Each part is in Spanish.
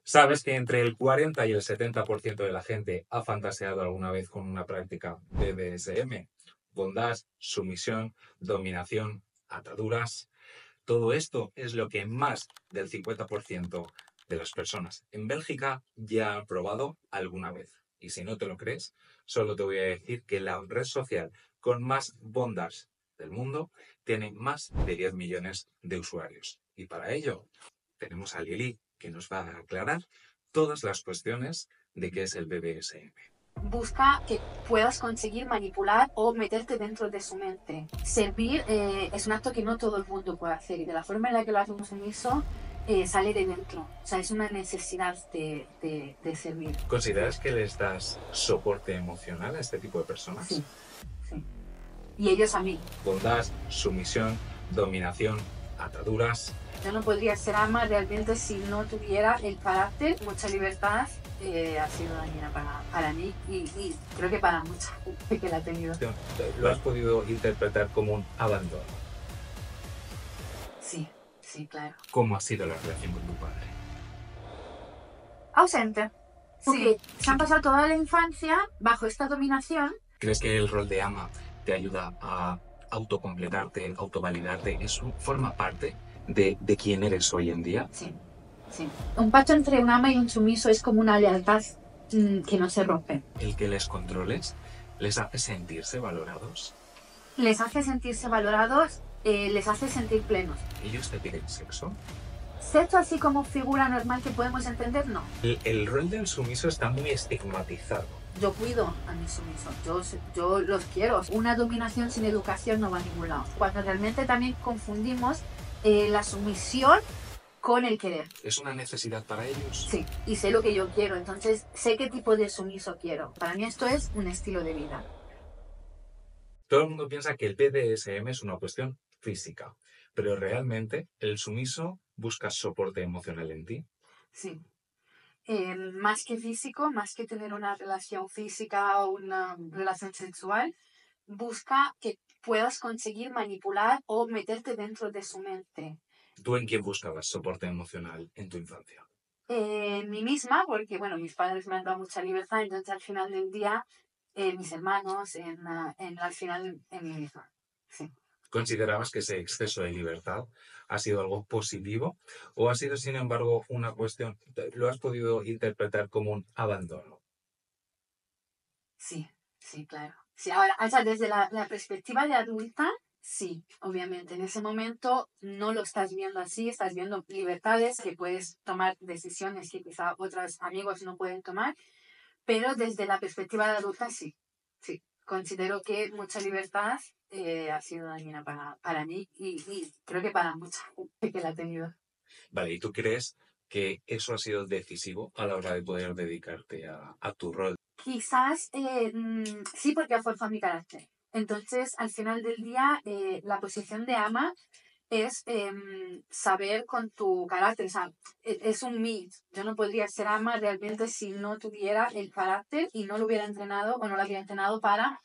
¿Sabes que entre el 40 y el 70% de la gente ha fantaseado alguna vez con una práctica BDSM? Bondad, sumisión, dominación, ataduras. Todo esto es lo que más del 50% de las personas en Bélgica ya han probado alguna vez. Y si no te lo crees, solo te voy a decir que la red social con más bondage del mundo tiene más de 10 millones de usuarios. Y para ello tenemos a Lili, que nos va a aclarar todas las cuestiones de qué es el BDSM. Busca que puedas conseguir manipular o meterte dentro de su mente. Servir es un acto que no todo el mundo puede hacer y de la forma en la que lo hace un sumiso sale de dentro. O sea, es una necesidad de servir. ¿Consideras que les das soporte emocional a este tipo de personas? Sí, sí. Y ellos a mí. Bondad, sumisión, dominación, ataduras. Yo no podría ser ama realmente si no tuviera el carácter, mucha libertad. Ha sido dañina para mí y creo que para mucha gente que la ha tenido. ¿Lo has podido interpretar como un abandono? Sí, sí, claro. ¿Cómo ha sido la relación con tu padre? Ausente. Sí. Se han pasado toda la infancia bajo esta dominación. ¿Crees que el rol de ama te ayuda a autocompletarte, autovalidarte? ¿Forma parte de quién eres hoy en día? Sí, sí. Un pacto entre un ama y un sumiso es como una lealtad que no se rompe. ¿El que les controles les hace sentirse valorados? Les hace sentirse valorados, les hace sentir plenos. ¿Ellos te piden sexo? Sexo así como figura normal que podemos entender, no. El rol del sumiso está muy estigmatizado. Yo cuido a mis sumisos, yo los quiero. Una dominación sin educación no va a ningún lado. Cuando realmente también confundimos la sumisión con el querer. ¿Es una necesidad para ellos? Sí, y sé lo que yo quiero, entonces sé qué tipo de sumiso quiero. Para mí esto es un estilo de vida. Todo el mundo piensa que el BDSM es una cuestión física, pero realmente el sumiso busca soporte emocional en ti. Sí. Más que físico, más que tener una relación física o una relación sexual, busca que puedas conseguir manipular o meterte dentro de su mente. ¿Tú en quién buscabas soporte emocional en tu infancia? En mí misma, porque bueno, mis padres me han dado mucha libertad, entonces al final del día, mis hermanos, al final en mí misma. Sí. ¿Considerabas que ese exceso de libertad ha sido algo positivo o ha sido, sin embargo, una cuestión, lo has podido interpretar como un abandono? Sí, sí, claro. Sí, ahora, o sea, desde la perspectiva de adulta, sí, obviamente. En ese momento no lo estás viendo así, estás viendo libertades que puedes tomar decisiones que quizá otros amigos no pueden tomar, pero desde la perspectiva de adulta, sí, sí. Considero que mucha libertad ha sido dañina para mí y creo que para mucha gente que la ha tenido. Vale, ¿y tú crees que eso ha sido decisivo a la hora de poder dedicarte a tu rol? Quizás sí, porque ha forzado mi carácter. Entonces, al final del día, la posición de ama es saber con tu carácter. O sea, es un mix. Yo no podría ser ama realmente si no tuviera el carácter y no lo hubiera entrenado o no lo hubiera entrenado para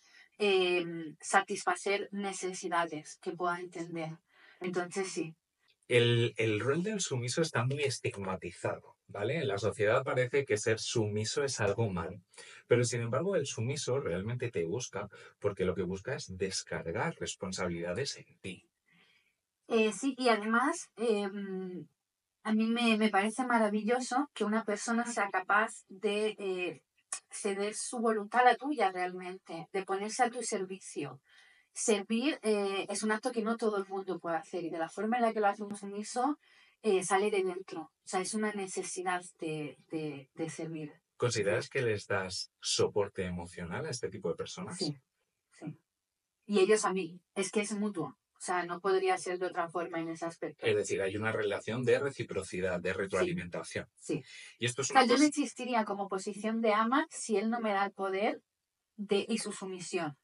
satisfacer necesidades que pueda entender. Entonces, sí. El rol del sumiso está muy estigmatizado, ¿vale? En la sociedad parece que ser sumiso es algo mal, pero sin embargo el sumiso realmente te busca porque lo que busca es descargar responsabilidades en ti. Sí, y además, a mí me parece maravilloso que una persona sea capaz de ceder su voluntad a la tuya realmente, de ponerse a tu servicio. Servir es un acto que no todo el mundo puede hacer y de la forma en la que lo hace un sumiso sale de dentro. O sea, es una necesidad de servir. ¿Consideras que les das soporte emocional a este tipo de personas? Sí, sí. Y ellos a mí. Es que es mutuo. O sea, no podría ser de otra forma en ese aspecto. Es decir, hay una relación de reciprocidad, de retroalimentación. Sí. Y esto es O sea, una yo no cosa... existiría como posición de ama si él no me da el poder y su sumisión.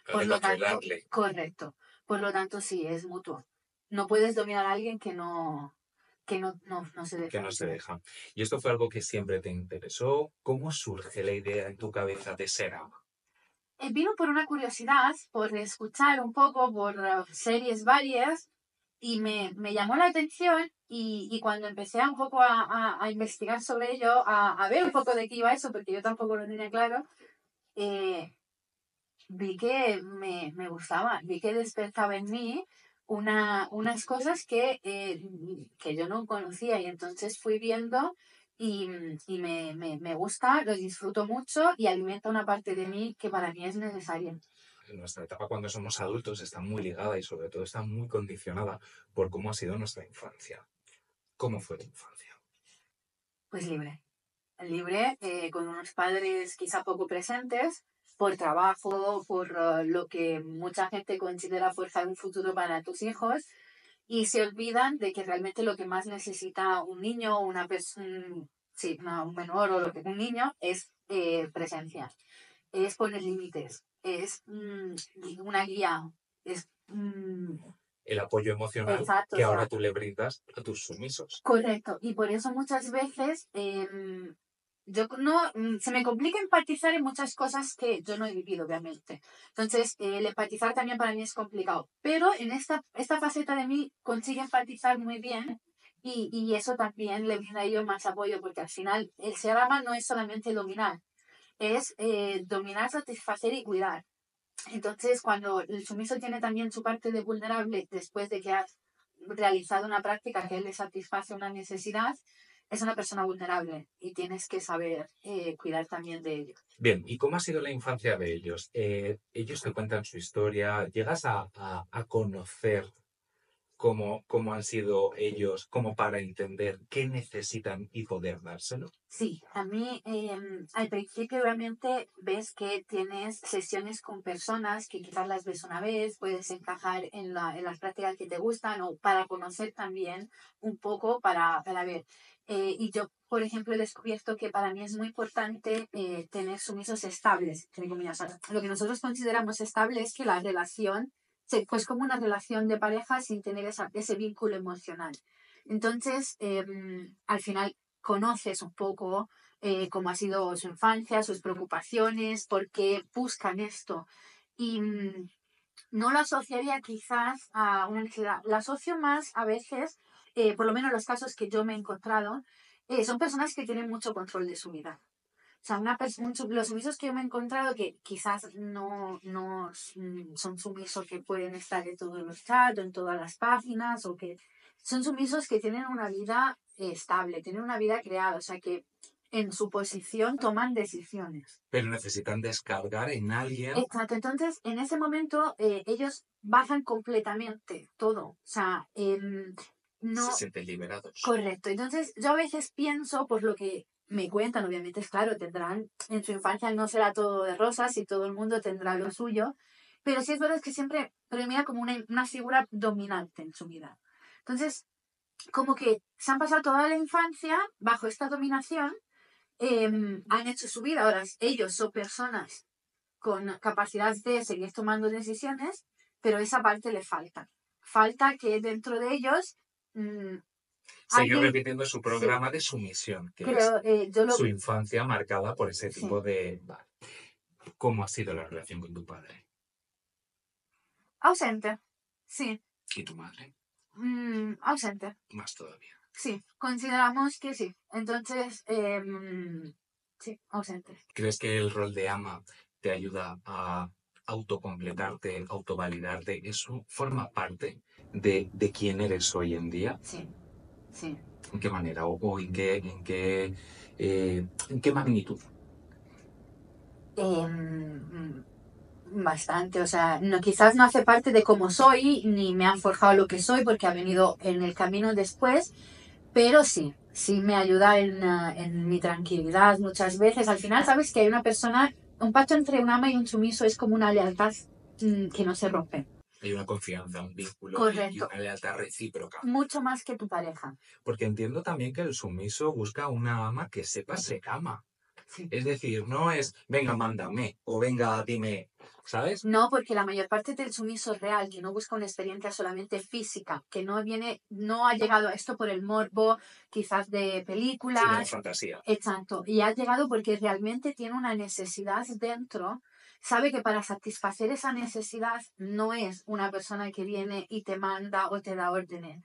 de Por lo tanto, controlarle. correcto. Por lo tanto, sí, es mutuo. No puedes dominar a alguien que no se deja. Que no se deja. Y esto fue algo que siempre te interesó. ¿Cómo surge la idea en tu cabeza de ser ama? Vino por una curiosidad, por escuchar un poco, por series varias, y me llamó la atención y cuando empecé un poco a investigar sobre ello, a ver un poco de qué iba eso, porque yo tampoco lo tenía claro, vi que me gustaba, vi que despertaba en mí unas cosas que yo no conocía y entonces fui viendo y me gusta, lo disfruto mucho y alimenta una parte de mí que para mí es necesaria. Nuestra etapa cuando somos adultos está muy ligada y sobre todo está muy condicionada por cómo ha sido nuestra infancia. ¿Cómo fue tu infancia? Pues libre, con unos padres quizá poco presentes, por trabajo, por lo que mucha gente considera forjar un futuro para tus hijos, y se olvidan de que realmente lo que más necesita un niño o una persona, sí, un menor o un niño es presencia, es poner límites, es una guía, es... El apoyo emocional exacto, que o ahora sea, tú le brindas a tus sumisos. correcto, y por eso muchas veces yo no, se me complica empatizar en muchas cosas que yo no he vivido, obviamente. Entonces, el empatizar también para mí es complicado, pero en esta faceta de mí consigue empatizar muy bien y eso también le brinda a ellos más apoyo, porque al final el ser ama no es solamente dominar, es dominar, satisfacer y cuidar. Entonces, cuando el sumiso tiene también su parte de vulnerable después de que has realizado una práctica que le satisface una necesidad, es una persona vulnerable y tienes que saber cuidar también de ello. Bien, ¿y cómo ha sido la infancia de ellos? Ellos te cuentan su historia, llegas a conocer cómo han sido ellos, como para entender qué necesitan y poder dárselo. Sí, a mí al principio obviamente ves que tienes sesiones con personas que quizás las ves una vez, puedes encajar en las prácticas que te gustan o para conocer también un poco para ver. Y yo, por ejemplo, he descubierto que para mí es muy importante tener sumisos estables, entre comillas. O sea, lo que nosotros consideramos estable es que la relación, pues como una relación de pareja sin tener ese vínculo emocional. Entonces, al final conoces un poco cómo ha sido su infancia, sus preocupaciones, por qué buscan esto. Y no lo asociaría quizás a una necesidad. Lo asocio más a veces, por lo menos los casos que yo me he encontrado, son personas que tienen mucho control de su vida. O sea, los sumisos que yo me he encontrado que quizás no son sumisos que pueden estar en todos los chats o en todas las páginas o que son sumisos que tienen una vida estable, tienen una vida creada, o sea que en su posición toman decisiones. Pero necesitan descargar en alguien. Exacto, entonces en ese momento ellos bajan completamente todo, o sea, no... Se sienten liberados. Correcto, entonces yo a veces pienso, por lo que me cuentan, obviamente es claro, tendrán, en su infancia no será todo de rosas y todo el mundo tendrá lo suyo, pero sí es verdad que siempre premia como una figura dominante en su vida. Entonces, como que se han pasado toda la infancia bajo esta dominación, han hecho su vida, ahora ellos son personas con capacidad de seguir tomando decisiones, pero esa parte le falta. Falta que dentro de ellos Sigue alguien, repitiendo su sí, programa de sumisión, que es creo, yo lo su infancia marcada por ese sí, tipo de... Vale. ¿Cómo ha sido la relación con tu padre? ausente, sí, ¿Y tu madre? ausente, Más todavía. sí, consideramos que sí. Entonces, sí, ausente. ¿Crees que el rol de ama te ayuda a autocompletarte, autovalidarte? ¿Eso forma parte de quién eres hoy en día? Sí, sí. ¿En qué manera? ¿O en qué magnitud? Bastante, o sea, no, quizás no hace parte de cómo soy, ni me han forjado lo que soy, porque ha venido en el camino después, pero sí, sí me ayuda en mi tranquilidad muchas veces. Al final, sabes que hay una persona, un pacto entre un ama y un sumiso es como una lealtad que no se rompe. Hay una confianza, un vínculo y Correcto, una lealtad recíproca. mucho más que tu pareja. Porque entiendo también que el sumiso busca una ama que sepa ser ama. Sí. Es decir, no es, venga, mándame, o venga, dime, ¿sabes? No, porque la mayor parte del sumiso real, que no busca una experiencia solamente física, que no ha llegado a esto por el morbo, quizás de Sí, de la películas, fantasía. exacto, y ha llegado porque realmente tiene una necesidad dentro sabe que para satisfacer esa necesidad no es una persona que viene y te manda o te da órdenes.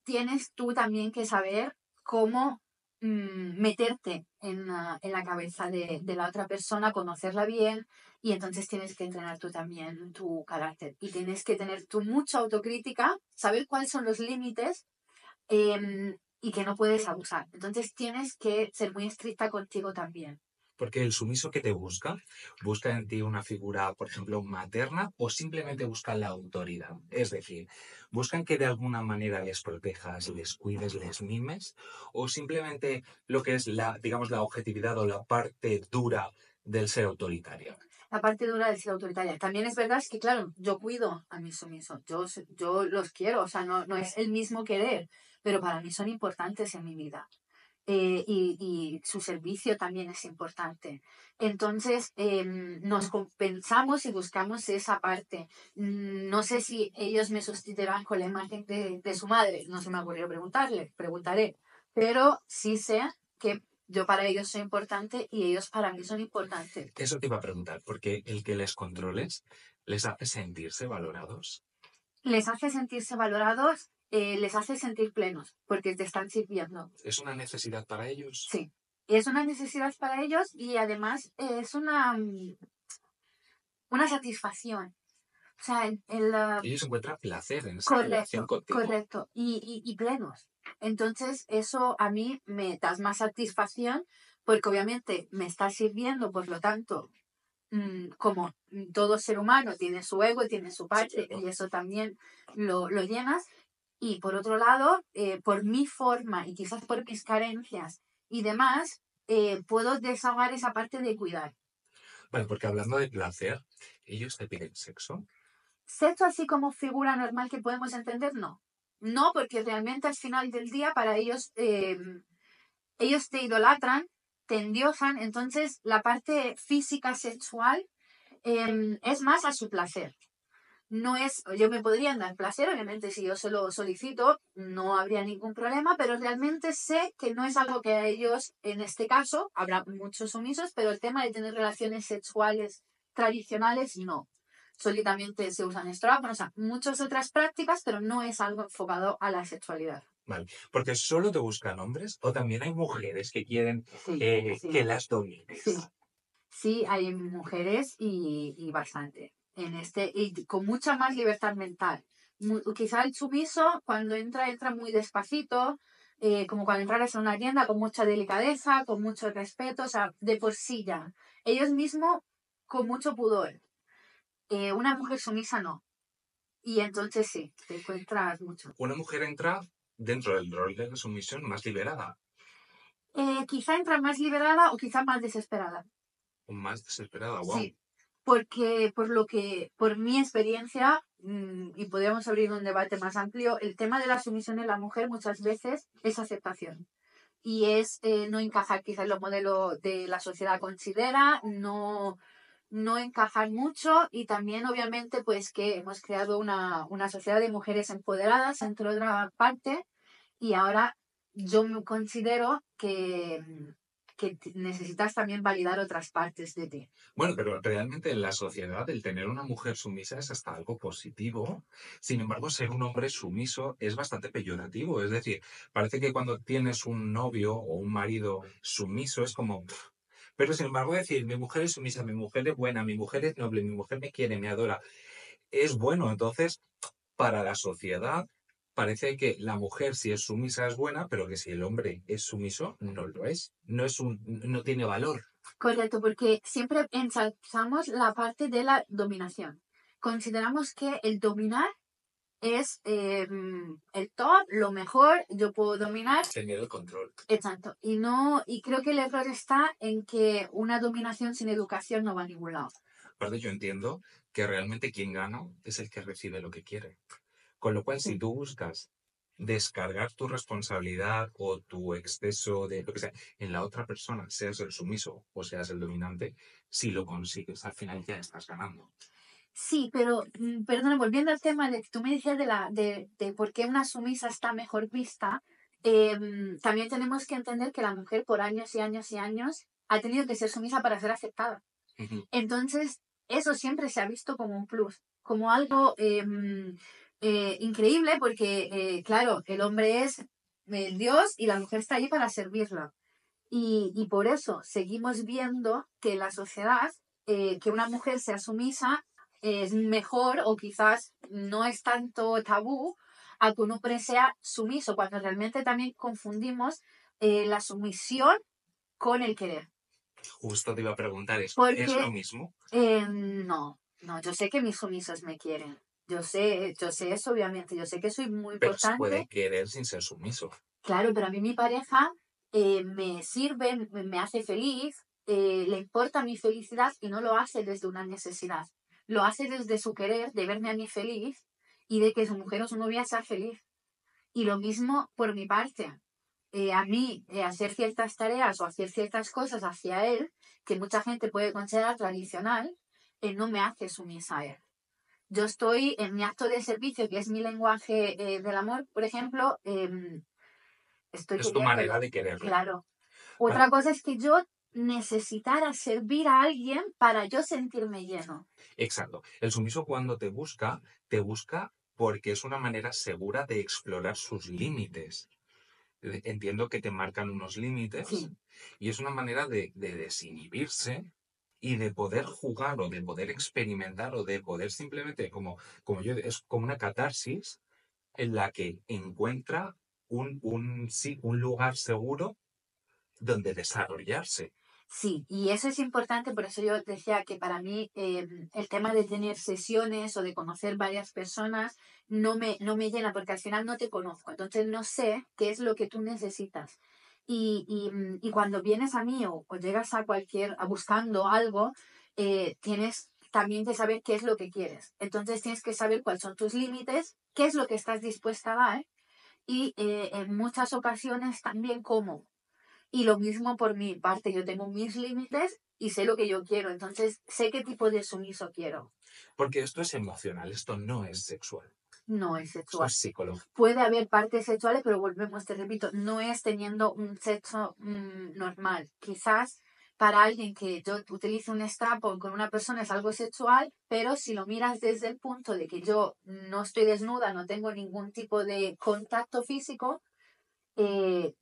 Tienes tú también que saber cómo meterte en la cabeza de la otra persona, conocerla bien, y entonces tienes que entrenar tú también tu carácter y tienes que tener tú mucha autocrítica, saber cuáles son los límites y que no puedes abusar. Entonces tienes que ser muy estricta contigo también. Porque el sumiso que te busca en ti una figura, por ejemplo, materna o simplemente busca la autoridad. Es decir, buscan que de alguna manera les protejas, les cuides, les mimes o simplemente lo que es la, digamos, la objetividad o la parte dura del ser autoritario. La parte dura de ser autoritaria. También es verdad que, claro, yo cuido a mis sumisos, yo los quiero, o sea, no es el mismo querer, pero para mí son importantes en mi vida. Y su servicio también es importante. Entonces, nos compensamos y buscamos esa parte. No sé si ellos me sustituirán con la imagen de su madre, no se me ha ocurrido preguntaré, pero sí sé que yo para ellos soy importante y ellos para mí son importantes. Eso te iba a preguntar, porque el que les controles les hace sentirse valorados. Les hace sentirse valorados, les hace sentir plenos, porque te están sirviendo. ¿Es una necesidad para ellos? Sí, es una necesidad para ellos y además es una satisfacción. O sea, Ellos encuentran placer en esa relación contigo. correcto, y plenos. Entonces, eso a mí me da más satisfacción porque obviamente me está sirviendo, por lo tanto, como todo ser humano tiene su ego, tiene su parte, Sí, y eso también lo llenas. Y por otro lado, por mi forma y quizás por mis carencias y demás, puedo desahogar esa parte de cuidar. vale, porque hablando de placer, ellos te piden sexo. Sexo así como figura normal que podemos entender, no. No, porque realmente al final del día para ellos, ellos te idolatran, te endiosan, entonces la parte física sexual es más a su placer. No es, yo me podrían dar placer, obviamente si yo se lo solicito no habría ningún problema, pero realmente sé que no es algo que a ellos, en este caso, habrá muchos sumisos, pero el tema de tener relaciones sexuales tradicionales, no. Solitamente se usan estrógenos, o sea, muchas otras prácticas, pero no es algo enfocado a la sexualidad. Vale, porque solo te buscan hombres o también hay mujeres que quieren Sí, sí. que las domines. Sí, sí, hay mujeres y bastante. Y con mucha más libertad mental. Quizá el sumiso, cuando entra muy despacito, como cuando entraras en una tienda con mucha delicadeza, con mucho respeto, o sea, de por sí ya. Ellos mismos con mucho pudor. Una mujer sumisa no. Y entonces sí, te encuentras mucho. Una mujer entra dentro del rol de la sumisión más liberada Quizá entra más liberada o quizá más desesperada. o más desesperada. Wow. Sí, porque por mi experiencia, y podríamos abrir un debate más amplio, el tema de la sumisión en la mujer muchas veces es aceptación. Y es no encajar quizás en los modelos de la sociedad considera, no encajar mucho y también obviamente pues que hemos creado una sociedad de mujeres empoderadas, entre otra parte, y ahora yo me considero que necesitas también validar otras partes de ti. Bueno, pero realmente en la sociedad el tener una mujer sumisa es hasta algo positivo. Sin embargo, ser un hombre sumiso es bastante peyorativo. Es decir, parece que cuando tienes un novio o un marido sumiso es como... "Pff". Pero sin embargo, decir, mi mujer es sumisa, mi mujer es buena, mi mujer es noble, mi mujer me quiere, me adora, es bueno. Entonces, para la sociedad parece que la mujer si es sumisa es buena, pero que si el hombre es sumiso no lo es. No tiene valor. Correcto, porque siempre ensalzamos la parte de la dominación. Consideramos que el dominar es el top, lo mejor, yo puedo dominar. Tener el control. Exacto. Y no, y creo que el error está en que una dominación sin educación no va a ningún lado. Aparte, yo entiendo que realmente quien gana es el que recibe lo que quiere. Con lo cual, si Sí. tú buscas descargar tu responsabilidad o tu exceso de lo que sea en la otra persona, seas el sumiso o seas el dominante, si lo consigues, al final ya estás ganando. Sí, pero, perdona, volviendo al tema de que tú me decías de por qué una sumisa está mejor vista, también tenemos que entender que la mujer por años y años y años ha tenido que ser sumisa para ser aceptada. Ujú. Entonces, eso siempre se ha visto como un plus, como algo increíble porque, claro, el hombre es el Dios y la mujer está ahí para servirla. Y por eso seguimos viendo que en la sociedad que una mujer sea sumisa es mejor o quizás no es tanto tabú a que un hombre sea sumiso, cuando realmente también confundimos la sumisión con el querer. Justo te iba a preguntar eso. ¿Es lo Porque mismo? no, yo sé que mis sumisos me quieren. Yo sé eso, obviamente. Yo sé que soy muy Pero se puede importante. querer sin ser sumiso. Claro, pero a mí mi pareja me sirve, me hace feliz, le importa mi felicidad y no lo hace desde una necesidad. Lo hace desde su querer de verme a mí feliz y de que su mujer o su novia sea feliz. Y lo mismo por mi parte. A mí, hacer ciertas tareas o hacer ciertas cosas hacia él, que mucha gente puede considerar tradicional, no me hace sumisa a él. Yo estoy en mi acto de servicio, que es mi lenguaje del amor, por ejemplo, estoy Es tu manera queriéndole. de quererle. Claro. Vale, Otra cosa es que yo necesitara servir a alguien para yo sentirme lleno. exacto. El sumiso cuando te busca porque es una manera segura de explorar sus límites. Entiendo que te marcan unos límites Sí, y es una manera de desinhibirse y de poder jugar o de poder experimentar o de poder simplemente, es como una catarsis en la que encuentra un lugar seguro donde desarrollarse. sí, y eso es importante, por eso yo decía que para mí el tema de tener sesiones o de conocer varias personas no me llena, porque al final no te conozco, entonces no sé qué es lo que tú necesitas. Y cuando vienes a mí o llegas a buscando algo, tienes también que saber qué es lo que quieres. Entonces tienes que saber cuáles son tus límites, qué es lo que estás dispuesta a dar y en muchas ocasiones también cómo. Y lo mismo por mi parte, yo tengo mis límites y sé lo que yo quiero, entonces sé qué tipo de sumiso quiero. Porque esto es emocional, esto no es sexual, No es esto sexual. es psicológico. Puede haber partes sexuales, pero volvemos, te repito, no es teniendo un sexo normal. Quizás para alguien que yo utilice un strap-on con una persona es algo sexual, pero si lo miras desde el punto de que yo no estoy desnuda, no tengo ningún tipo de contacto físico, eh,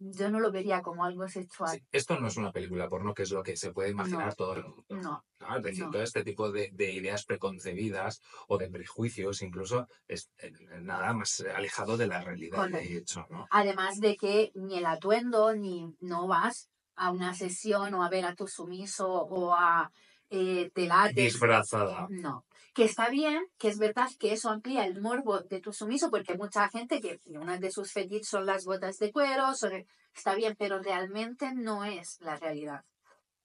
yo no lo vería como algo sexual. Sí, esto no es una película porno, que es lo que se puede imaginar No, todo el mundo. no, ¿No? Es decir, no. todo este tipo de ideas preconcebidas o de prejuicios incluso es nada más alejado de la realidad, de Correcto. hecho, ¿no? Además de que ni el atuendo, ni no vas a una sesión o a ver a tu sumiso o a te lates. Disfrazada. No. Que está bien, que es verdad que eso amplía el morbo de tu sumiso, porque hay mucha gente que una de sus fetiches son las botas de cuero, está bien, pero realmente no es la realidad.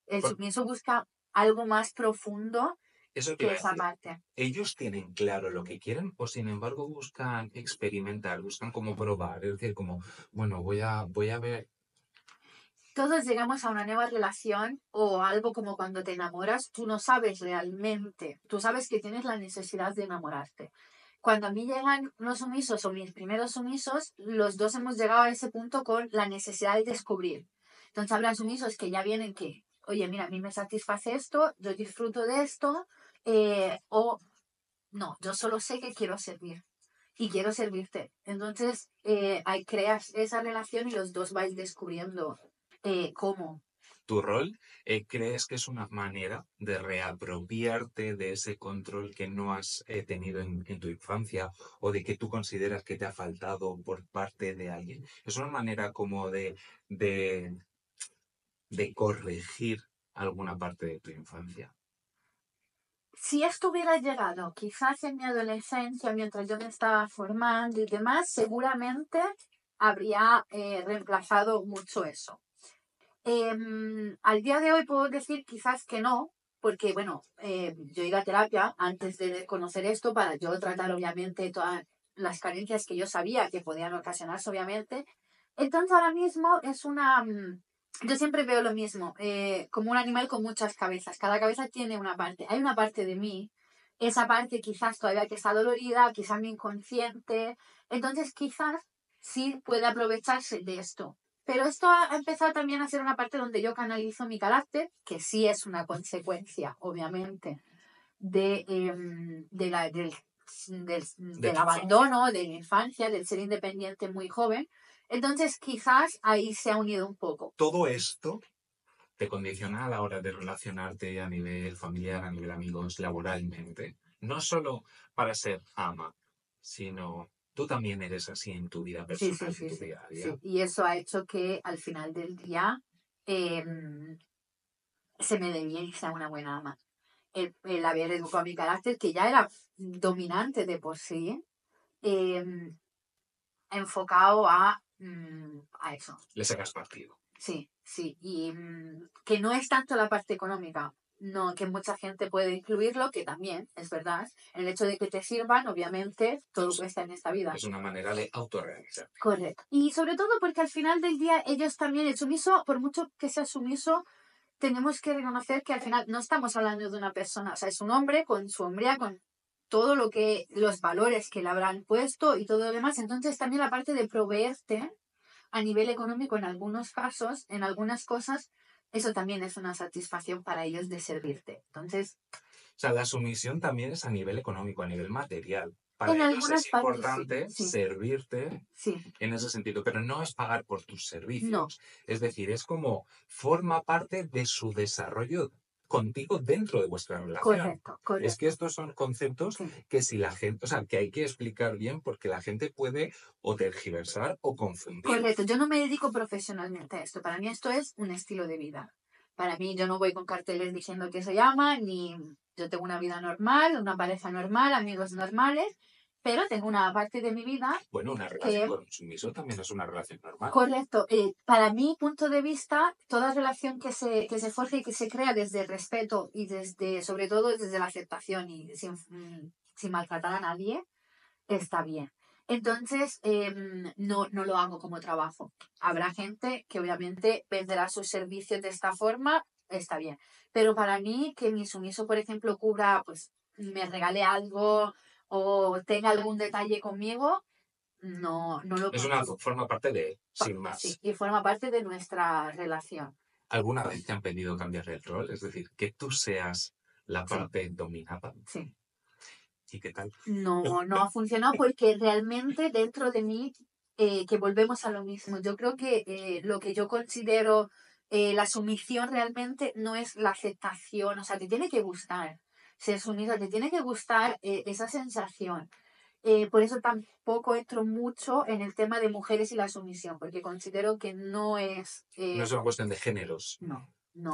El Por- sumiso busca algo más profundo Eso te que iba a esa decir. parte. ¿Ellos tienen claro lo que quieren o sin embargo buscan experimentar, buscan como probar? Es decir, como, bueno, voy a ver. Todos llegamos a una nueva relación o algo como cuando te enamoras, tú no sabes realmente, tú sabes que tienes la necesidad de enamorarte. Cuando a mí llegan los sumisos o mis primeros sumisos, los dos hemos llegado a ese punto con la necesidad de descubrir. Entonces habrá sumisos que ya vienen que, oye, mira, a mí me satisface esto, yo disfruto de esto, o no, yo solo sé que quiero servir y quiero servirte. Entonces, ahí creas esa relación y los dos vais descubriendo cómo. Tu rol, ¿crees que es una manera de reapropiarte de ese control que no has tenido en tu infancia o de que tú consideras que te ha faltado por parte de alguien? ¿Es una manera como de, de corregir alguna parte de tu infancia? Si esto hubiera llegado quizás en mi adolescencia, mientras yo me estaba formando y demás, seguramente habría reemplazado mucho eso. Al día de hoy puedo decir quizás que no, porque bueno, yo he ido a terapia antes de conocer esto para yo tratar obviamente todas las carencias que yo sabía que podían ocasionarse obviamente. Entonces ahora mismo es yo siempre veo lo mismo, como un animal con muchas cabezas. Cada cabeza tiene una parte. Hay una parte de mí, esa parte quizás todavía que está dolorida, quizás mi inconsciente. Entonces quizás sí puede aprovecharse de esto. Pero esto ha empezado también a ser una parte donde yo canalizo mi carácter, que sí es una consecuencia, obviamente. del abandono, de la infancia, del ser independiente muy joven. Entonces, quizás ahí se ha unido un poco. Todo esto te condiciona a la hora de relacionarte a nivel familiar, a nivel amigos, laboralmente. No solo para ser ama, sino tú también eres así en tu vida personal, en tu día a día. Sí. Y eso ha hecho que al final del día se me dé bien y sea una buena ama. El haber educado mi carácter, que ya era dominante de por sí, enfocado a eso. Le sacas partido. Sí. Y que no es tanto la parte económica, no, que mucha gente puede incluirlo, que también es verdad. El hecho de que te sirvan, obviamente, todo cuesta en esta vida. Es una manera de autorrealizar. Correcto. Y sobre todo porque al final del día ellos también, el sumiso, por mucho que sea sumiso, tenemos que reconocer que al final no estamos hablando de una persona, o sea, es un hombre con su hombría, con todo lo que, los valores que le habrán puesto y todo lo demás. Entonces también la parte de proveerte a nivel económico en algunos casos, en algunas cosas, eso también es una satisfacción para ellos de servirte. Entonces, o sea, la sumisión también es a nivel económico, a nivel material. Para en ellos algunas es partes importante sí. servirte Sí. en ese sentido, pero no es pagar por tus servicios. No. Es decir, es como forma parte de su desarrollo contigo dentro de vuestra relación. Correcto. Es que estos son conceptos que si la gente, o sea, que hay que explicar bien porque la gente puede o tergiversar o confundir. Correcto, yo no me dedico profesionalmente a esto. Para mí esto es un estilo de vida. Para mí yo no voy con carteles diciendo que se llama, ni yo tengo una vida normal, una pareja normal, amigos normales, pero tengo una parte de mi vida. Bueno, una relación con un sumiso también es una relación normal. Correcto. Para mi punto de vista, toda relación que se forja y que se crea desde el respeto y sobre todo desde la aceptación y sin maltratar a nadie, está bien. Entonces, no lo hago como trabajo. Habrá gente que obviamente venderá sus servicios de esta forma, está bien. Pero para mí, que mi sumiso, por ejemplo, cubra, pues me regale algo o tenga algún detalle conmigo, no lo Es consigo. forma parte de, sin más. Sí, y forma parte de nuestra relación. ¿Alguna vez te han pedido cambiar el rol? Es decir, que tú seas la parte dominada. Sí. ¿Y qué tal? No ha funcionado porque realmente dentro de mí, que volvemos a lo mismo. Yo creo que lo que yo considero la sumisión realmente no es la aceptación, o sea, te tiene que gustar ser sumisa, te tiene que gustar esa sensación. Por eso tampoco entro mucho en el tema de mujeres y la sumisión, porque considero que no es... No es una cuestión de géneros. No.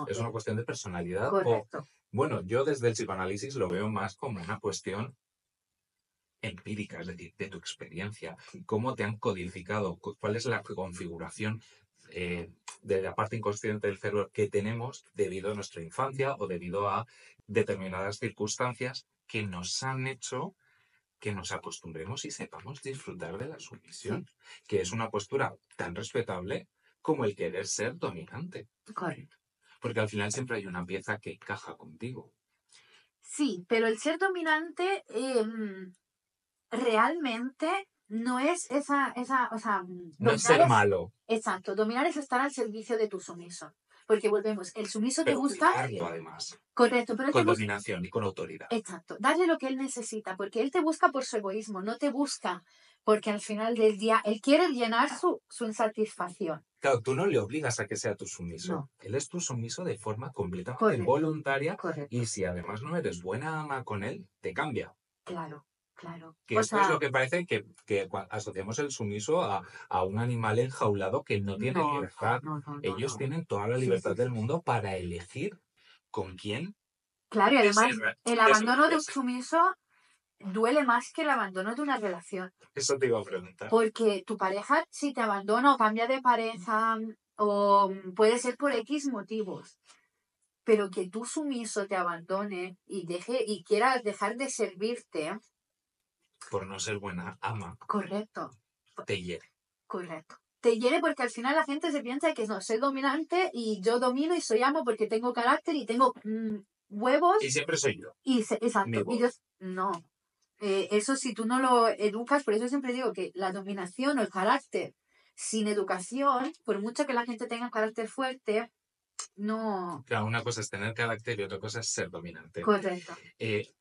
Es una cuestión de personalidad. Correcto. Bueno, yo desde el psicoanálisis lo veo más como una cuestión empírica, es decir, de tu experiencia, cómo te han codificado, cuál es la configuración de la parte inconsciente del cerebro que tenemos debido a nuestra infancia o debido a determinadas circunstancias que nos han hecho que nos acostumbremos y sepamos disfrutar de la sumisión, que es una postura tan respetable como el querer ser dominante. Correcto. Porque al final siempre hay una pieza que encaja contigo. Sí, pero el ser dominante realmente no es o sea, no es ser malo. Exacto, dominar es estar al servicio de tu sumiso. Porque volvemos, el sumiso te busca. Cuidarlo, además. Correcto, pero con dominación y con autoridad. Exacto, darle lo que él necesita, porque él te busca por su egoísmo, no te busca porque al final del día él quiere llenar su insatisfacción. Claro, tú no le obligas a que sea tu sumiso. No. Él es tu sumiso de forma completamente voluntaria. Correcto. Y si además no eres buena ama con él, te cambia. Claro. Que esto es lo que parece que asociamos el sumiso a un animal enjaulado que no tiene libertad. Ellos tienen toda la libertad del mundo para elegir con quién. Claro, y además el abandono de un sumiso duele más que el abandono de una relación. Eso te iba a preguntar. Porque tu pareja, si te abandona o cambia de pareja, o puede ser por X motivos, pero que tu sumiso te abandone y quieras dejar de servirte. Por no ser buena ama. Correcto. Te hiere. Correcto. Te hiere porque al final la gente se piensa que no, soy dominante y yo domino y soy amo porque tengo carácter y tengo huevos. Y siempre soy yo. Exacto. Y yo, no. Eso si tú no lo educas, por eso siempre digo que la dominación o el carácter sin educación, por mucho que la gente tenga un carácter fuerte, no, Claro, una cosa es tener carácter y otra cosa es ser dominante. correcto.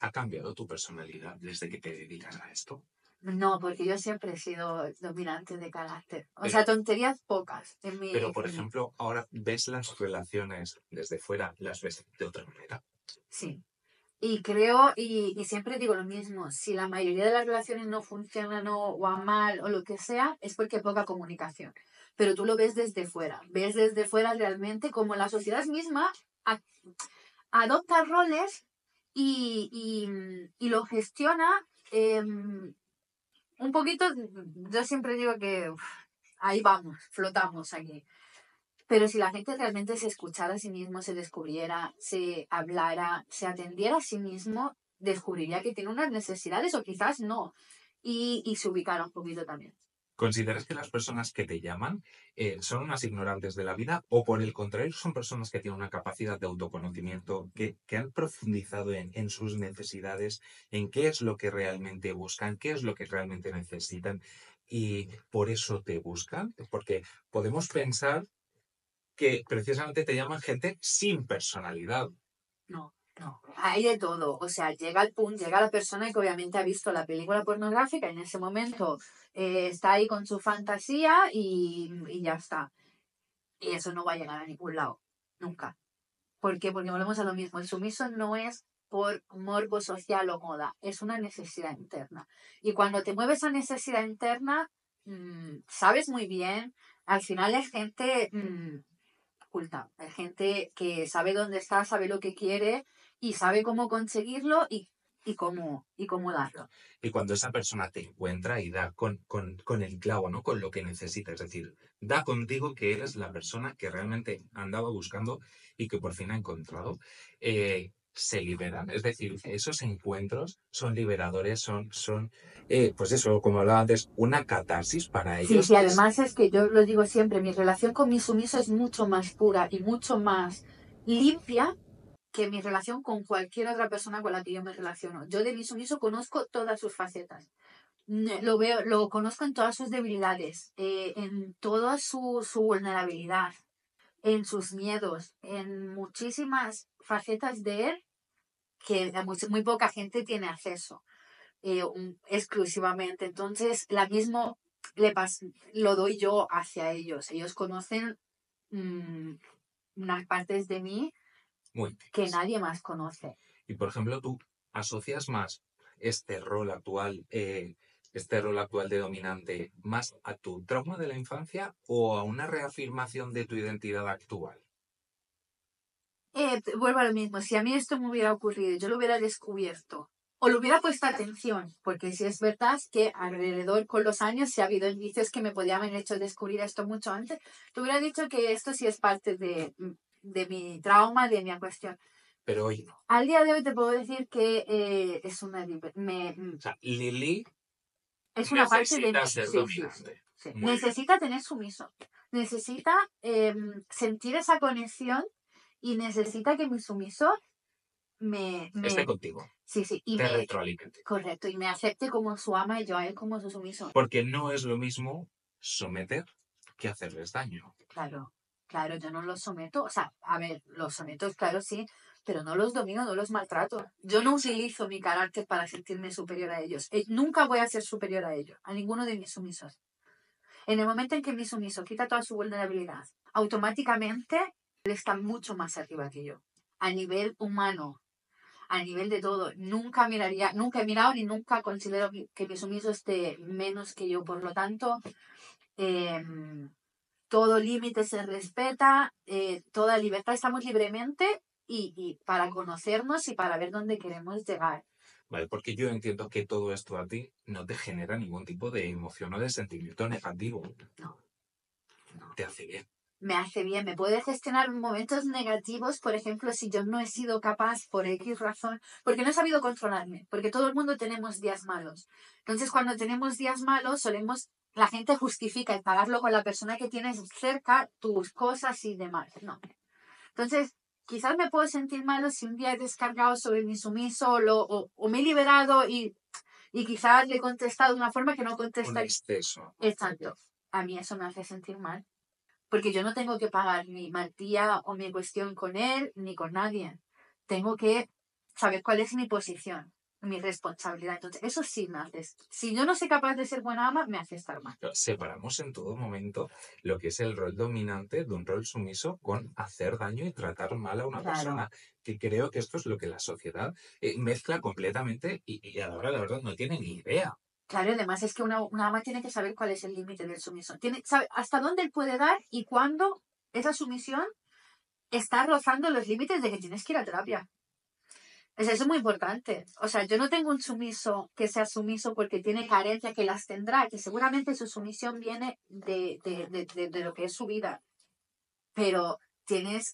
¿Ha cambiado tu personalidad desde que te dedicas a esto? No, porque yo siempre he sido dominante de carácter. O Pero, sea, tonterías pocas por en mí. ejemplo, ahora ves las relaciones desde fuera, las ves de otra manera. Sí. Y creo, y siempre digo lo mismo, si la mayoría de las relaciones no funcionan o van mal o lo que sea, es porque hay poca comunicación. Pero tú lo ves desde fuera realmente como la sociedad misma a- adopta roles y lo gestiona un poquito, yo siempre digo que ahí vamos, flotamos aquí. Pero si la gente realmente se escuchara a sí mismo, se descubriera, se hablara, se atendiera a sí mismo, descubriría que tiene unas necesidades o quizás no. Y se ubicara un poquito también. ¿Consideras que las personas que te llaman son unas ignorantes de la vida o por el contrario son personas que tienen una capacidad de autoconocimiento, que han profundizado en sus necesidades, en qué es lo que realmente buscan, qué es lo que realmente necesitan y por eso te buscan? Porque podemos pensar que precisamente te llaman gente sin personalidad. No, no. Hay de todo. O sea, llega el punto, llega la persona que obviamente ha visto la película pornográfica y en ese momento está ahí con su fantasía y ya está. Y eso no va a llegar a ningún lado. Nunca. ¿Por qué? Porque volvemos a lo mismo. El sumiso no es por morbo social o moda, es una necesidad interna. Y cuando te mueves a necesidad interna, sabes muy bien, al final hay gente oculta, hay gente que sabe dónde está, sabe lo que quiere y sabe cómo conseguirlo y cómo darlo. Y cuando esa persona te encuentra y da con el clavo, ¿no? Con lo que necesita, es decir, da contigo que eres la persona que realmente andaba buscando y que por fin ha encontrado, se liberan. Es decir, esos encuentros son liberadores, pues eso, como hablaba antes, una catarsis para Sí, ellos. sí, además es que yo lo digo siempre, mi relación con mi sumiso es mucho más pura y mucho más limpia que mi relación con cualquier otra persona con la que yo me relaciono. Yo de mi sumiso conozco todas sus facetas. Lo veo, lo conozco en todas sus debilidades, en toda su vulnerabilidad, en sus miedos, en muchísimas facetas de él que muy poca gente tiene acceso exclusivamente. Entonces, la mismo lo doy yo hacia ellos. Ellos conocen mm, unas partes de mí Muy que bien. nadie más conoce. Y por ejemplo, tú asocias más este rol actual, este rol actual de dominante, más a tu trauma de la infancia o a una reafirmación de tu identidad actual. Vuelvo a lo mismo, si a mí esto me hubiera ocurrido, yo lo hubiera descubierto o le hubiera puesto atención, porque si es verdad que alrededor con los años, si ha habido indicios que me podían haber hecho descubrir esto mucho antes, te hubiera dicho que esto sí es parte de mi trauma, de mi cuestión. Pero hoy no. Al día de hoy te puedo decir que es O sea, Lili es una parte de mí. necesita ser Sí, sí, sí, dominante. sí. Muy bien. Necesita tener sumiso. Necesita sentir esa conexión y necesita que mi sumiso Esté me, contigo, sí, sí, y te me, retroalimente. correcto, y me acepte como su ama y yo a él como su sumiso. Porque no es lo mismo someter que hacerles daño. Claro, claro, yo no los someto, o sea, a ver, los someto, claro, sí, pero no los domino, no los maltrato. Yo no utilizo mi carácter para sentirme superior a ellos. Nunca voy a ser superior a ellos, a ninguno de mis sumisos. En el momento en que mi sumiso quita toda su vulnerabilidad, automáticamente él está mucho más arriba que yo. A nivel humano, a nivel de todo. Nunca he mirado ni nunca considero que mi sumiso esté menos que yo. Por lo tanto, eh, todo límite se respeta, toda libertad, estamos libremente y para conocernos y para ver dónde queremos llegar. ¿Vale? Porque yo entiendo que todo esto a ti no te genera ningún tipo de emoción o de sentimiento negativo. No, no. Te hace bien. Me hace bien, me puede gestionar momentos negativos, por ejemplo, si yo no he sido capaz por X razón, porque no he sabido controlarme, porque todo el mundo tenemos días malos. Entonces, cuando tenemos días malos, la gente justifica el pagarlo con la persona que tienes cerca, tus cosas y demás. No. Entonces, quizás me puedo sentir malo si un día he descargado sobre mi sumiso o me he liberado y quizás le he contestado de una forma que no Un contesta. exceso. Exacto. A mí eso me hace sentir mal. porque yo no tengo que pagar mi matía o mi cuestión con él ni con nadie. Tengo que saber cuál es mi posición, mi responsabilidad. Entonces, eso sí me hace. Si yo no soy capaz de ser buena ama, me hace estar mal. Separamos en todo momento lo que es el rol dominante de un rol sumiso con hacer daño y tratar mal a una Claro. persona. Que creo que esto es lo que la sociedad mezcla completamente y a la hora, la verdad, no tiene ni idea. Claro, además es que una ama tiene que saber cuál es el límite del sumiso. Sabe hasta dónde él puede dar y cuándo esa sumisión está rozando los límites de que tienes que ir a terapia. Eso es muy importante. O sea, yo no tengo un sumiso que sea sumiso porque tiene carencia, que las tendrá, que seguramente su sumisión viene de lo que es su vida. Pero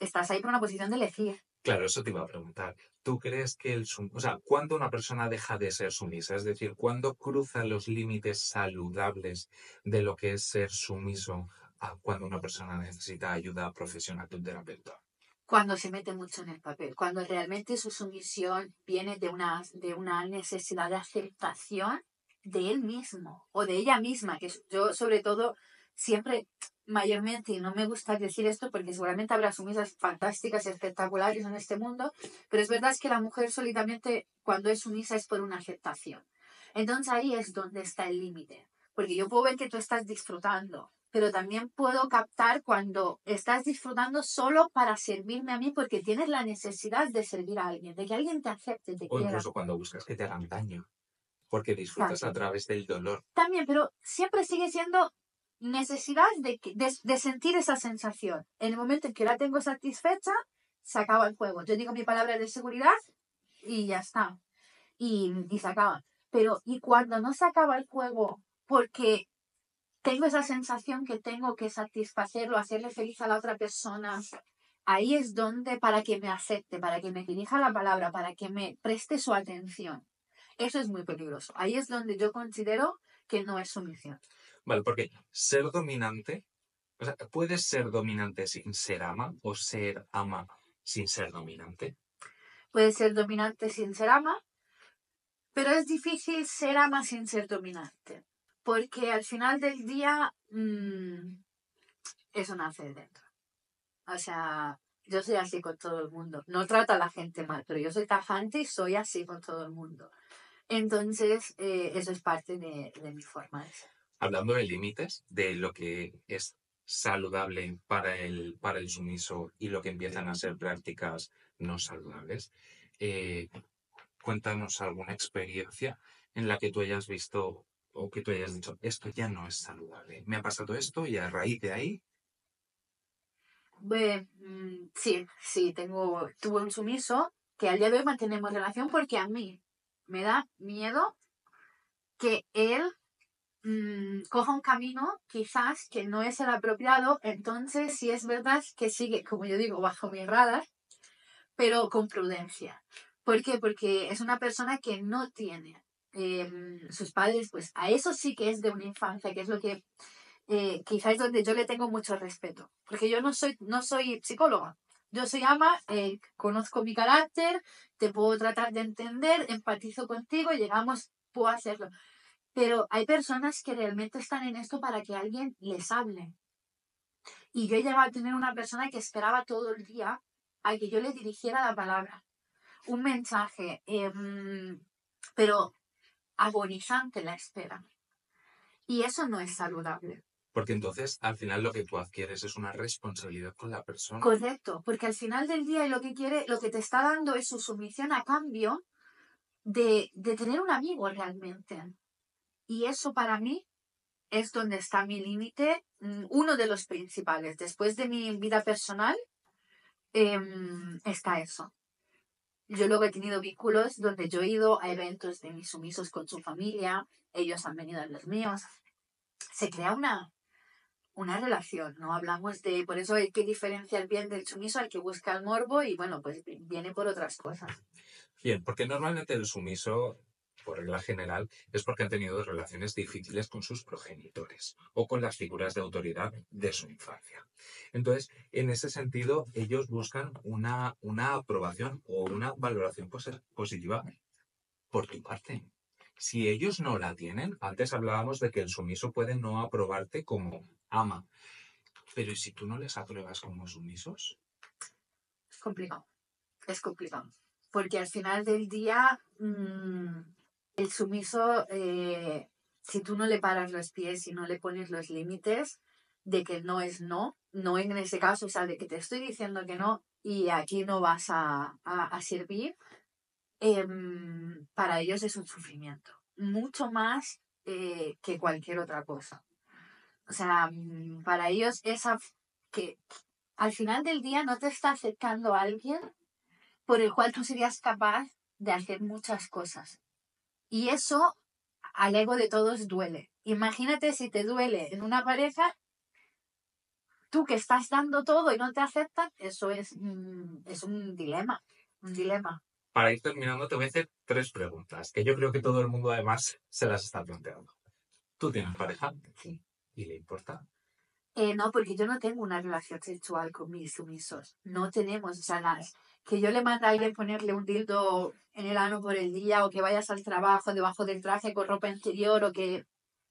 estás ahí por una posición de elegir. Claro, eso te iba a preguntar. ¿Tú crees que o sea, cuándo una persona deja de ser sumisa? Es decir, ¿cuándo cruza los límites saludables de lo que es ser sumiso a cuando una persona necesita ayuda profesional de un terapeuta? Cuando se mete mucho en el papel, cuando realmente su sumisión viene de una necesidad de aceptación de él mismo o de ella misma, que yo sobre todo siempre, mayormente, y no me gusta decir esto porque seguramente habrá sumisas fantásticas y espectaculares en este mundo, pero es verdad que la mujer solitamente cuando es sumisa es por una aceptación. Entonces ahí es donde está el límite, porque yo puedo ver que tú estás disfrutando, pero también puedo captar cuando estás disfrutando solo para servirme a mí porque tienes la necesidad de servir a alguien, de que alguien te acepte, te O quiera. incluso cuando buscas que te hagan daño, porque disfrutas a También. través del dolor. También, pero siempre sigue siendo necesidad de sentir esa sensación. En el momento en que la tengo satisfecha, se acaba el juego. Yo digo mi palabra de seguridad y ya está. Y se acaba. Pero, ¿y cuando no se acaba el juego porque tengo esa sensación que tengo que satisfacerlo, hacerle feliz a la otra persona? Ahí es donde, para que me acepte, para que me dirija la palabra, para que me preste su atención. Eso es muy peligroso. Ahí es donde yo considero que no es sumisión. Vale, porque ser dominante, o sea, ¿puedes ser dominante sin ser ama o ser ama sin ser dominante? Puede ser dominante sin ser ama, pero es difícil ser ama sin ser dominante. Porque al final del día, eso nace de dentro. O sea, yo soy así con todo el mundo. No trato a la gente mal, pero yo soy tajante y soy así con todo el mundo. Entonces, eso es parte de mi forma de ser. Hablando de límites, de lo que es saludable para el sumiso y lo que empiezan a ser prácticas no saludables, eh, cuéntanos alguna experiencia en la que tú hayas visto o que tú hayas dicho, esto ya no es saludable. Me ha pasado esto y a raíz de ahí, Sí, tuve un sumiso que al día de hoy mantenemos relación porque a mí me da miedo que él coja un camino quizás que no es el apropiado. Entonces sí es verdad que sigue, como yo digo, bajo mi radar, pero con prudencia. ¿Por qué? Porque es una persona que no tiene sus padres, pues a eso sí que es de una infancia, que es lo que quizás es donde yo le tengo mucho respeto, porque yo no soy psicóloga. Yo soy ama, conozco mi carácter, te puedo tratar de entender, empatizo contigo, puedo hacerlo. Pero hay personas que realmente están en esto para que alguien les hable. Y yo he llegado a tener una persona que esperaba todo el día a que yo le dirigiera la palabra, un mensaje, pero agonizante la espera. Y eso no es saludable. porque entonces al final lo que tú adquieres es una responsabilidad con la persona. Correcto, porque al final del día lo que te está dando es su sumisión a cambio de tener un amigo realmente. Y eso para mí es donde está mi límite, uno de los principales. Después de mi vida personal, está eso. Yo luego he tenido vínculos donde yo he ido a eventos de mis sumisos con su familia, ellos han venido a los míos. Se crea una relación, no hablamos por eso hay que diferenciar bien del sumiso al que busca el morbo y bueno, pues viene por otras cosas. Bien, porque normalmente el sumiso, por regla general, es porque han tenido relaciones difíciles con sus progenitores o con las figuras de autoridad de su infancia. Entonces, en ese sentido, ellos buscan una aprobación o una valoración positiva por tu parte. Si ellos no la tienen, antes hablábamos de que el sumiso puede no aprobarte como ama. Pero ¿y si tú no les apruebas como sumisos? Es complicado. Es complicado. Porque al final del día, el sumiso, si tú no le paras los pies y no le pones los límites de que no es no, no en ese caso, o sea, de que te estoy diciendo que no y aquí no vas a servir, para ellos es un sufrimiento. Mucho más que cualquier otra cosa. O sea, para ellos que al final del día no te está acercando a alguien por el cual tú serías capaz de hacer muchas cosas. Y eso al ego de todos duele. Imagínate si te duele en una pareja, tú que estás dando todo y no te aceptan, eso es un dilema, un dilema. Para ir terminando, te voy a hacer 3 preguntas, que yo creo que todo el mundo además se las está planteando. ¿Tú tienes pareja? Sí. ¿Y le importa? No, porque yo no tengo una relación sexual con mis sumisos. No tenemos, o sea, que yo le mande a alguien ponerle un dildo en el ano por el día o que vayas al trabajo debajo del traje con ropa interior o que...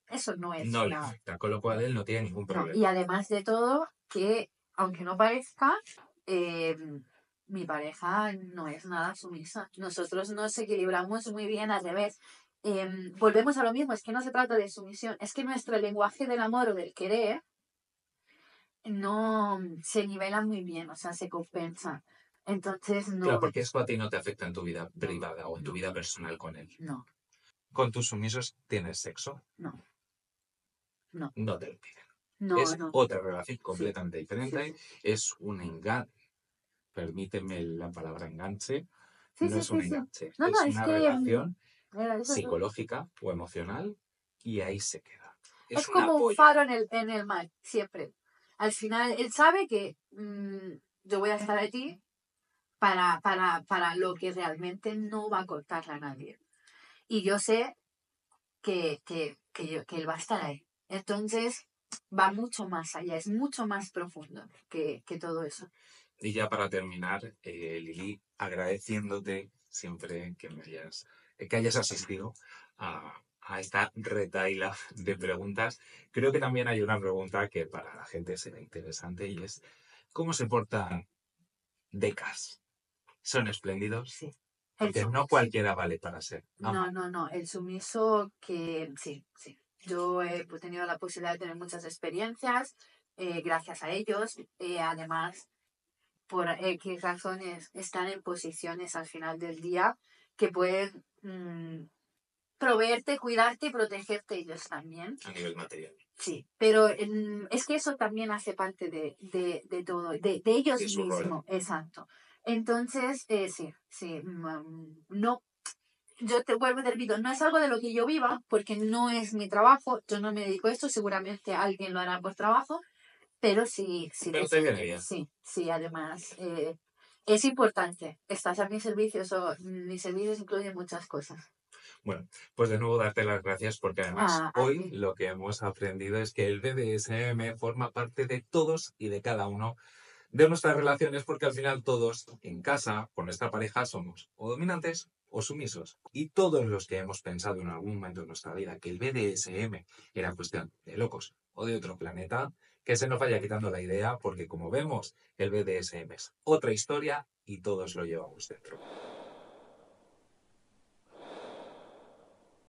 Eso no es No le nada. afecta, con lo cual él no tiene ningún No, problema. y además de todo, que aunque no parezca, eh, mi pareja no es nada sumisa. Nosotros nos equilibramos muy bien al revés. Volvemos a lo mismo, es que no se trata de sumisión, es que nuestro lenguaje del amor o del querer no se nivela muy bien, o sea, se compensa. Entonces, Claro, no, porque esto a ti no te afecta en tu vida no, privada o en tu no, vida personal con él. no, Con tus sumisos tienes sexo, no, no, no te lo piden. no, Es no. otra relación Sí, completamente sí, diferente, sí. es un enganche, permíteme la palabra enganche, Sí, no sí, es un sí, sí. enganche, No, no, es es una que relación mira, eso psicológica o emocional y ahí se queda. es Es un como un apoyo. faro en el mar, siempre. Al final, él sabe que yo voy a estar aquí para lo que realmente no va a cortarle a nadie. Y yo sé que él va a estar ahí. Entonces, va mucho más allá, es mucho más profundo que todo eso. Y ya para terminar, Lili, agradeciéndote siempre que hayas asistido a esta retaila de preguntas. Creo que también hay una pregunta que para la gente será interesante y es, ¿cómo se portan decas? ¿Son espléndidos? Sí. Porque no cualquiera vale para ser No, amado. no, no. El sumiso que sí, sí. Yo he tenido la posibilidad de tener muchas experiencias gracias a ellos. Además, por X razones están en posiciones al final del día que pueden proveerte, cuidarte y protegerte ellos también. A nivel material. Sí, pero es que eso también hace parte de todo, de ellos De su rol. mismos, exacto. Entonces, sí, sí, no, yo te vuelvo y te repito, no es algo de lo que yo viva, porque no es mi trabajo, yo no me dedico a esto, seguramente alguien lo hará por trabajo, pero sí, sí, Pero te viene bien. sí, sí, además, es importante, estás a mis servicios o mis servicios incluyen muchas cosas. Bueno, pues de nuevo darte las gracias porque además A hoy ti. lo que hemos aprendido es que el BDSM forma parte de todos y de cada uno de nuestras relaciones porque al final todos en casa, con nuestra pareja, somos o dominantes o sumisos. Y todos los que hemos pensado en algún momento de nuestra vida que el BDSM era cuestión de locos o de otro planeta, que se nos vaya quitando la idea porque como vemos, el BDSM es otra historia y todos lo llevamos dentro.